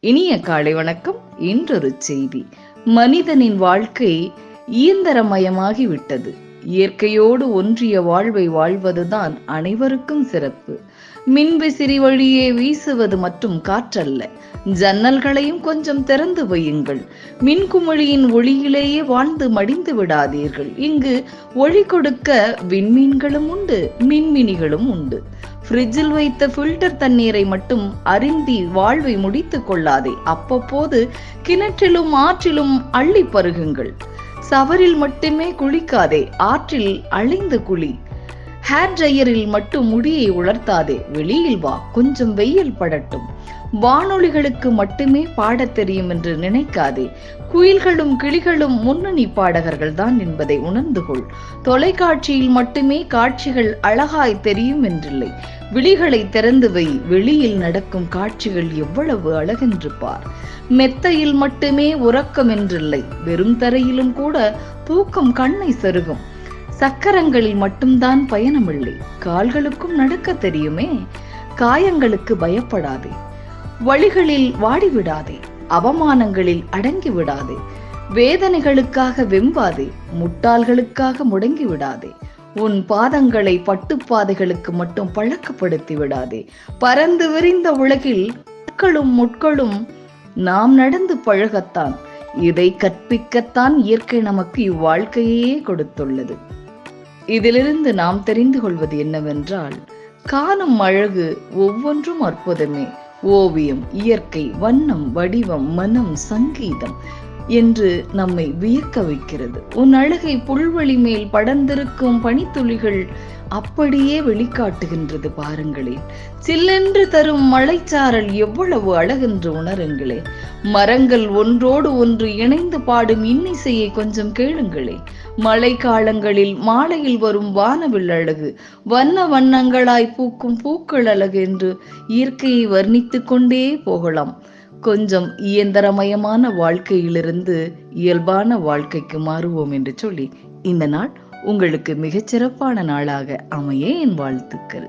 இனிய காலை வணக்கம். இன்றொரு செய்தி. மனிதனின் வாழ்க்கை இயந்திரமயமாகி விட்டது. இயற்கையோடு ஒன்றிய வாழ்வை வாழ்வதுதான் அனைவருக்கும் சிறப்பு. மின்விசிறி வழியே வீசுவது மற்றும் காற்றல்ல. ஜன்னல்களையும் கொஞ்சம் திறந்து வையுங்கள். மின்குமிழியின் ஒளியிலேயே வாழ்ந்து மடிந்து விடாதீர்கள். இங்கு ஒளி கொடுக்க விண்மீன்களும் உண்டு, மின்மினிகளும் உண்டு. ஃப்ரிட்ஜில் வைத்த ஃபில்டர் தண்ணீரை மட்டும் அருந்தி வாழ்வை முடித்துக் கொள்ளாதே. அப்பப்போது கிணற்றிலும் ஆற்றிலும் அள்ளி பருகுங்கள். சவரில் மட்டுமே குளிக்காதே, ஆற்றில் அழிந்து குளி. ஹேர் ட்ரையரில் மட்டும் முடியை உலர்த்தாதே. வெளியில் வா, கொஞ்சம் வெயில் படட்டும். வானொலிகளுக்கு மட்டுமே பாடத் தெரியும் என்று நினைக்காதே. குயில்களும் கிளிகளும் முன்னணி பாடகர்கள் தான் என்பதை உணர்ந்து கொள். தொலைக்காட்சியில் மட்டுமே காட்சிகள் அழகாய் தெரியும் என்றில்லை. விழிகளை திறந்து வை. வெளியில் நடக்கும் காட்சிகள் எவ்வளவு அழகென்று பார். மெத்தையில் மட்டுமே உறக்கம் என்றில்லை. வெறும் தரையிலும் கூட தூக்கம் கண்ணை செருகும். சக்கரங்களில் மட்டும்தான் பயணமில்லை, கால்களுக்கும் நடக்க தெரியுமே. காயங்களுக்கு பயப்படாதே, வழிகளில் வாடிவிடாதே, அவமானங்களில் அடங்கி விடாதே, வேதனைகளுக்காக வெம்பாதே, முட்டாள்களுக்காக முடங்கி விடாதே. உன் பாதங்களை பட்டுப்பாதைகளுக்கு மட்டும் பழக்கப்படுத்தி விடாதே. பறந்து விரிந்த உலகில் முட்களும் நாம் நடந்து பழகத்தான். இதை கற்பிக்கத்தான் இயற்கை நமக்கு இவ்வாழ்க்கையே கொடுத்துள்ளது. இதிலிருந்து நாம் தெரிந்து கொள்வது என்னவென்றால், காணும் அழகு ஒவ்வொன்றும் அற்புதமே. ஓவியம், இயற்கை, வண்ணம், வடிவம், மனம், சங்கீதம் என்று நம்மை வியக்க வைக்கிறது. உன் அழகை புல்வெளி மேல் படர்ந்திருக்கும் பனித்துளிகள் அப்படியே வெளிக்காட்டுகின்றது பாருங்களேன். சில்லென்று தரும் மழைச்சாரல் எவ்வளவு அழகென்று உணருங்களே. மரங்கள் ஒன்றோடு ஒன்று இணைந்து பாடும் இன்னிசையை கொஞ்சம் கேளுங்களே. மழை காலங்களில் மாலையில் வரும் வானவில் அழகு, வண்ண வண்ணங்களாய் பூக்கும் பூக்கள் அழகு என்று இயற்கையை வர்ணித்துக் கொண்டே போகலாம். கொஞ்சம் இயந்திரமயமான வாழ்க்கையிலிருந்து இயல்பான வாழ்க்கைக்கு மாறுவோம் என்று சொல்லி இந்த நாள் உங்களுக்கு மிகச்சிறப்பான நாளாக அமைய என் வாழ்த்துக்கள்.